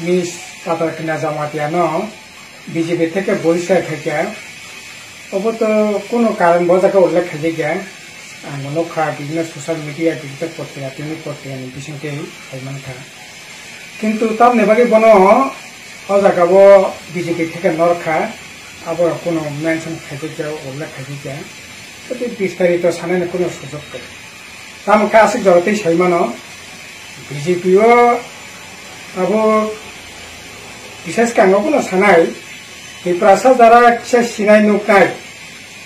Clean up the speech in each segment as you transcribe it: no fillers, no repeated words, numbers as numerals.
miss পাতারকিনা জামাতিয়ানো BJP থেকে বহিষ্কার থেকে অবত কোনো কারণ বজাকে উল্লেখ খাইছে গিয়া নখা বিভিন্ন সোশ্যাল মিডিয়া ডিজিটাল পত্রিকা তিনি পত্রিকানি বিসংকে খাইমানখা কিন্তু তার নেবাগে বন অজাগাব বিজেপি থেকে নরখা আবার কোনো মেনশন খাইছে গিয়া উল্লেখ খাইছে গিয়া বিস্তারিত সানাইনি কোনো সুযোগ করে তামখা আছে জগতেই সাইমানো বিজেপিও আবো বিশেষ কাঙ্গো সানাই ত্রিপুরাসা যারা সিনাই নুকনাই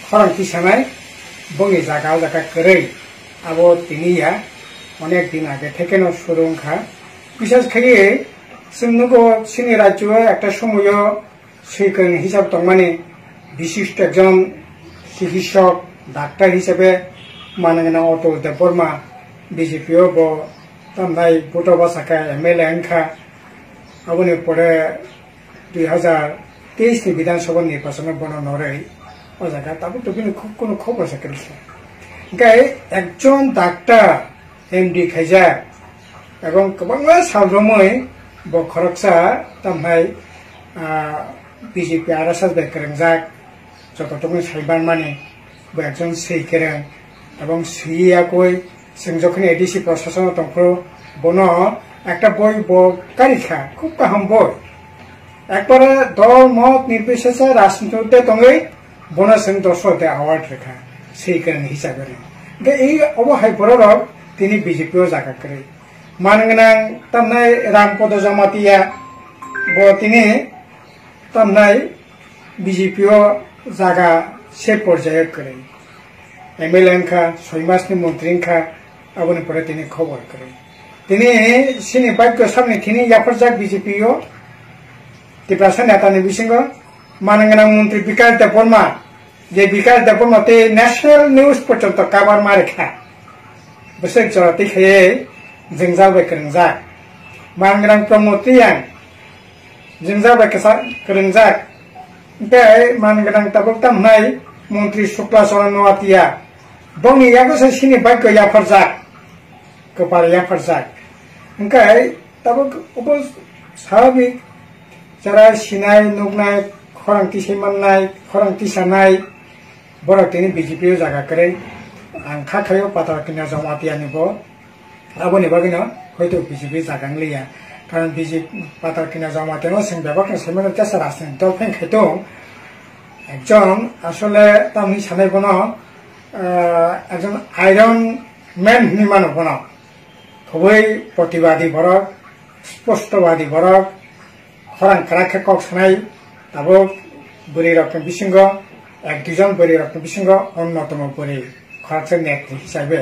খরংতি সানাই বঙ্গি জায়গা জায়গা করে আবো তিনিয়া অনেক দিন আগে থেকে সুরংখা বিশেষ খাইয়ে जोंनोगो जोंनि राज्योआव একটা সময় সেইখান হিসাব দं মানে বিশিষ্ট একজন চিকিৎসক ডাক্তার হিসেবে মানগোনাं অতুল দেববर्मा বিজেপিও ব তামনাই বটবাসাকা এমএলএ अंखा আবনি পরে 2023 নি বিধানসভা নির্বাচনে বননরে ও জায়গা তাবো তো কোনো খবর সাকরিছে গায় একজন ডাক্তার এমডি খাইজা এবং গোबां साब्रमै ब खरकसा तामहाय बिजेपि आरएसएस बेकरेंजाक जतटुकु साइबान माने ब एकजन सैकेरें এবং সিয়াকই जों যখন এডিসি প্রশাসন তংখ্র বন একটা বই কারিখা খুব কাহাম বই একবারে দল মত নির্বিশেষে রাজনীতিতে তঙ্গই বন जों দশতে অ্যাওয়ার্ড রেখা সেইকেরেं হিসাবে এই অবহাই পররক তিনি বিজেপিও জায়গা করে मानगोनां तामनाय रामपद जमातिया ब तिनि तामनाय बिजेपिओ जागा से पर्याय करे एमएलए अंखा 6 मासनि मंत्री अंखा आबनि परे तिनि खबर करे तिनि सिनि भाग्य सामने तिनि याफरजाक बिजेपिओ तिप्रासा नेतानि बिसिंगो मानगोनां मंत्री विकास देबबर्मा जे विकास देबबर्मा ते नेशनल न्यूज पर्यन्त कवर मारेखा बसक जरति खाये जों जाबाय करंजाक मानगोनां प्रमोटियां जों जाबाय करंजाक ओमफ्राय मानगोनां ताबक तामनाय मन्त्री शुक्ला चरण नवातिया बंनि यागोसो सिनि भाग्य याफरजाक गोपाल याफरजाक ओमफ्राय ताबक अब स्वाभाविक जारा सिनाय नुगनाय खरांथि सैमाननाय खरांथि सानाय बरकतिनि बिजेपिओ जागा करे आं खाखायाव पातारकिना जमातियानिबो आबनि बागैनो हयतो बिजेपि जागांलिया कारण बिजेपि पातारकिना जमातियानो जों बेबाखौ सैमानो तेसा राजनीति दल फेंखायतो একজন আসলে তামনি সানাই বন একজন আইরন ম্যান নিমানো বন খুবই প্রতিবাদী বরক স্পষ্টবাদী বরক খরাং কারাখে কক সানাই তাবো বুড়ি রক্ত বিসিঙ্গ এক দুজন বুড়ি রক্ত বিসিঙ্গ অন্যতম বুড়ি খরচের নেত্রী হিসাবে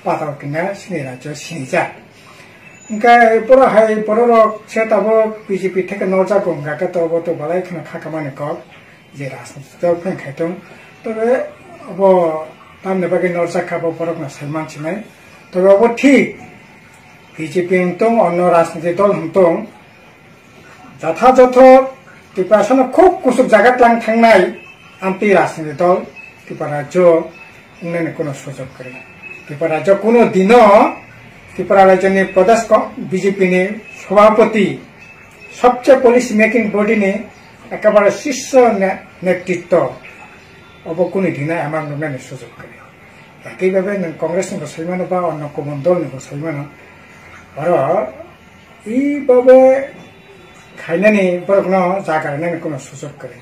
পাতারকিনা সিনি রাজ্য সিনিজা ओमफ्राय बर'रक से ताबो बिजेपि থেকে नजा गंगाके तबो तो बालाय खना खाखामानि कक जे राजनीति फेंखायदों तबे अब तामने बागै नजा खाबो बरकना सैमान सिनाय तबे अब ठीक बिजेपि हंतों अन्य राजनीति दल हंतों যথাযথ ত্রিপুরাসনে খুব কুসুক জায়গাত লাং थांनाय आमपि राजनीति दल ত্রিপুরা রাজ্য उन्नयन কোনো সুযোগ করে ত্রিপুরা রাজ্য কোনো দিনও ত্রিপুরা राज्य प्रदेश बीजेपी सभापति सबसे पॉलिसी मेकिंग बॉडी ने एकेबारे शीर्ष नेतृत्व अब कोनो दिन आमार नुनायनि सुযোগ करे एकई भावे कांग्रेस नि सैमानो बा अन्य गुबुन दल नि सैमानो आरो ई भावे खायनानि बरकनो जागारनायनि कोनो सुযোগ करे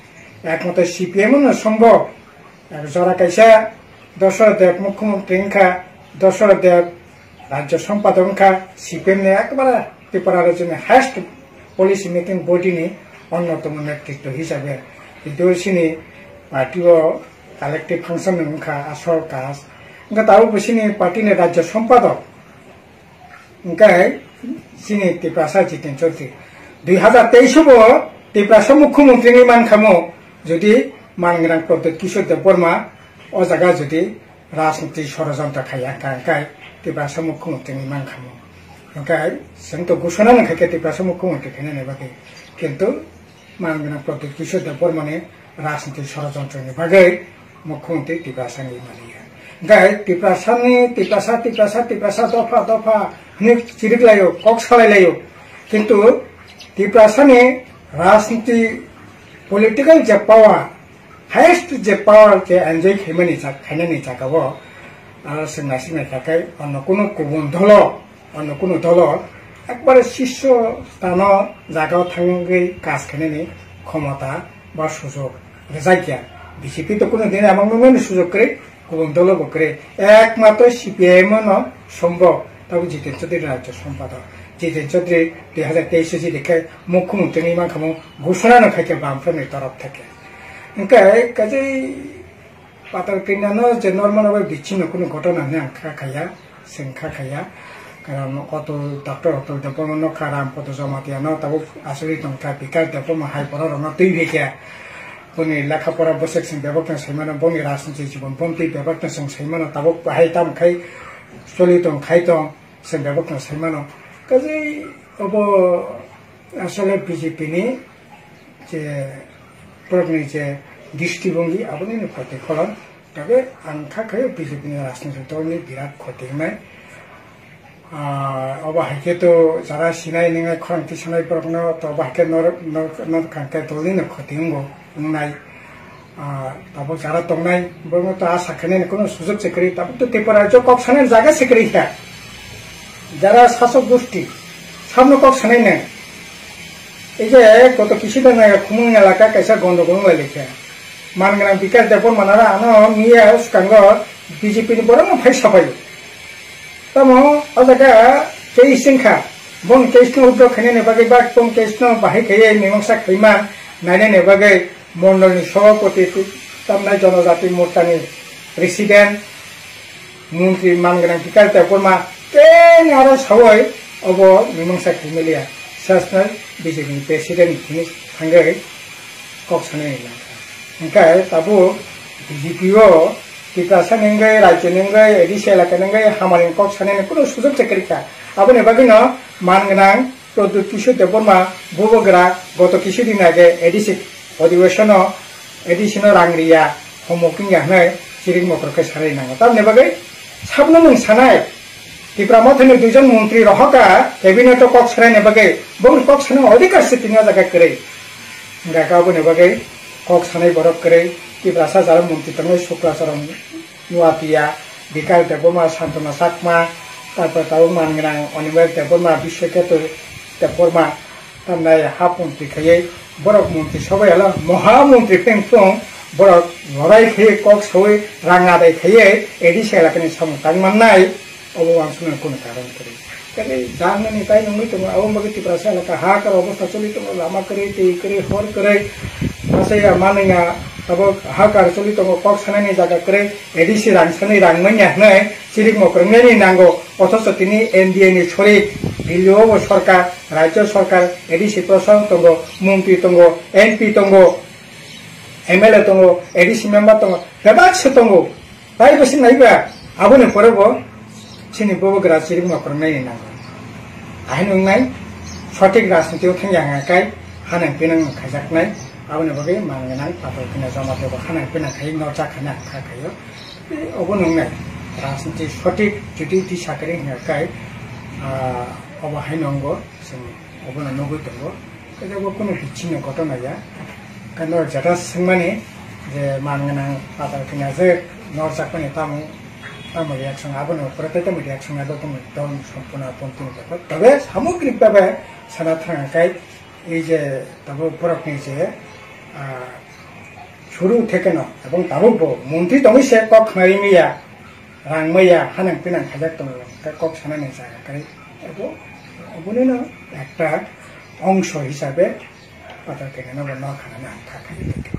एकमते सीपीएम न सम्भव जरा कैसा दशरथ मुख्यमंत्री का दशरथ राज्य सम्पादक सीपीएम ने एकेबारे त्रिपुरा राज्य हायेस्ट पॉलिसी मेकिंग बॉडी ने अन्यतम नेतृत्व हिसाबै दिवसिनी पार्टीओ कलेक्टिव फांक्शन उनका आसर काज उनका ताऊ बसिनी पार्टी ने राज्य सम्पादक उनका सिनी त्रिपुरा जितेन चौधरी 2023 बो त्रिपुरा मुख्यमंत्री नि मानखामो जुदि मानगोनां प्रद्युत किशोर देबबर्मा ओ जागा जुदि राजनीति षड़यंत्र खाया त्रिपुरा मुख्यमंत्री नि मानखामो ओमफ्राय जों तो घोषणा नखायखे त्रिपुरा मुख्यमंत्री खायनाय बागै किन्तु मानगोनां प्रद्युत किशोर देबबर्मानि राजनीति षड़यंत्रनि बागै मुख्यमंत्री त्रिपुरानि मालिया ओमफ्राय त्रिपुरा दफा दफा चिरिकलायो कक सालायलायो किन्तु ত্রিপুরাসানি রাজনীতি পলিটিক্যাল যে পাওয়ার হাইয়েস্ট যে পাওয়ার যে এনজয় খাইনানি জায়গাও जोंना सिनाय थाखाय अन्य कोनो दल একবারে শীর্ষ স্থান জায়গাও থাঙ্গै কাজ খাইनायनि ক্ষমতা বা সুযোগ জায়গা বিজেপি তো কোনোদিন এমন সুযোগ করে গুবুন দল করে একমাত্র সিপিআইএম সম্ভব তাও জিতেন চৌধুরী রাজ্য সম্পাদক জিতেন চৌধুরী 2023 যে দেখে মুখ্যমন্ত্রী মাখামো ঘোষণা খাইকে বামফ্রন্টের তরফ থেকে ओंखाय काजै पाताल किनानो जे नर्माल बिच्छिन्न कोनो घटना आं खाखाया कारण अत डक्टर अतुल देवबर्मन खाराम पद जमातियानो ताबो आसरि दंखा बिकास देवबर्मन हाइपरा रंग तै बेखिया बनि लेखापरा बसेक्सिं बेबकन सैमानो बनि राजनीति जीवन बन्ति बेबकन सं सैमानो ताबो बाहाय तामखाय चलि दंखाय दं जों बेबकन सैमानो काजै अब आसले बीजेपी नि जे प्रगनि जे दृष्टिभंगी आबोनि प्रतिफलन तबे आं खाखायो बीजेपी नि राजनीतिक दलनि बिराद क्षति होनाय अब हाइके तो जरा सिनाय नङा खरांथि सानाय प्रगनो तो बाहाके नर खांके दलनि क्षति होंगो नाय तब जरा दंनाय बंग तो आशा खाने कोनो सुযোগ सेक्रेटारि तब तो तेपरा जो कक सानाय जागा सेक्रेटारि जरा शासक गोष्ठी सामने कक सानाय ने এই যে কত কিছুদিন আগে খুমুং এলাকা কাইসা গন্ডগোল লাইলেখা মানগনা বিকাশ দেববর্মনারা আনো নিয়ে স্কাঙ্গ বিজেপি नि বড় ফাই সাফাই তমো আজাকা কেইসিংখা বন কেইসন উদ্যোগ খানে নেবাগে বা বন কেইসন বাহাই খাইয়ে মিমাংসা খাইমা নাইনে নেবাগে মন্ডলনি সভাপতি তামনাই জনজাতি মোর্চানি প্রেসিডেন্ট মন্ত্রী মানগনা বিকাশ দেববর্মা কেন আরো সবাই অব মিমাংসা খাইমেলিয়া सासनाल बीजेपी प्रेसिडेंट नि थांगै कक सानाय ओंखाय ताबो बीजेपी टिकासा नंगै राज्य नंगै एडिसि एलाका नंगै हामानि कक सानाय कोनो सुযোগ सेक्रेटारि आबोनि बागैनो मानगोनां प्रद्युत किशोर देवबर्मा बुबोग्रा गत किछुदिन आगे एडिसि अधिवेशन एडिसिनो रांगरिया हमकिं याहनै चिरिं मकरखै सारायनांगौ ताबनि बागै साबनो नों सानाय त्रिपुरा मथनि दुइजन मन्त्री रहका केबिनेट कक सारायनि बागै बंग कक सानाय अधिकार से तिना जागा करे गागाबोनि बागै कक सानाय बरक करे त्रिपुरा साजार मन्त्री तंगै शुक्लाचरण नुवातिया बिकास देवबर्मा शान्तना साकमा तारपर ताबो मानगोनां अनिमेष देवबर्मा विश्वकेतु देवबर्मा तामनाय हाफ मन्त्री खायै बरक मन्त्री सबायाला महामन्त्री पेंफं बरक लड़ाई खायै कक सवै रां आदाय खायै एडिसि एलाकानि सामथां माननाय अब आंसुना कोनो कारण करे कले जानने ताई नंगै तो अब मगे त्रिपुरा एलाका हाकार अवस्था चलि तो लामा करे ते करे हर करे मासेया मानैया तब हाकार चलि तो कक सानायनि जागा करे एडिसि रांसानि रांमैया नै चिरिक मकरंगनि नांगौ अथच तिनि एनडीए नि छरि दिल्लीआव सरकार राज्य सरकार एडिसि प्रशासन दंगो मन्त्री दंगो एमपी दंगो एमएलए दंगो एडिसि मेम्बार दंगो बेबाक्से दंगो ताई बसिन नायबा आबोनि परबो सिनि बुबोग्रा चिरिक मकरंगनि नांगौ आहाय नंनाय सठिक राजनीतियाव थांजाङाखाय हानां पेनां खायजाकनाय आबोनि बागै मानगोनां पातल किना जमातेबो हानां पेनां खाय नरजाखाना खाखायो अब नंनाय राजनीति सठिक जुदि दिसाकरि हिङाखाय अब हाय नंगौ जों अब नंगौ दंगौ जेबो कोनो बिच्छिन्न घटनाया कानो जरा सोंमाने जे मानगोनां पातल किना जे नरजाकनि तामु आमो रिएक्शन आबोनो प्रत्येक रिएक्शन आदो दम सम्पूर्ण पन्थिनि थाखाय तबे सामग्रिक भाबे साना थांगाखाय এই যে তাবো বরকনি যে শুরু থেকে ন এবং তাবো মন্ত্রী দমিছে কক মারিমিয়া রাংমাইয়া হানাং পিনাং খাজাক দङ কক সানানি জায়গাখাय এবং অবনিনো একটা অংশ হিসাবে পাতা কেন না খানা না থাকায়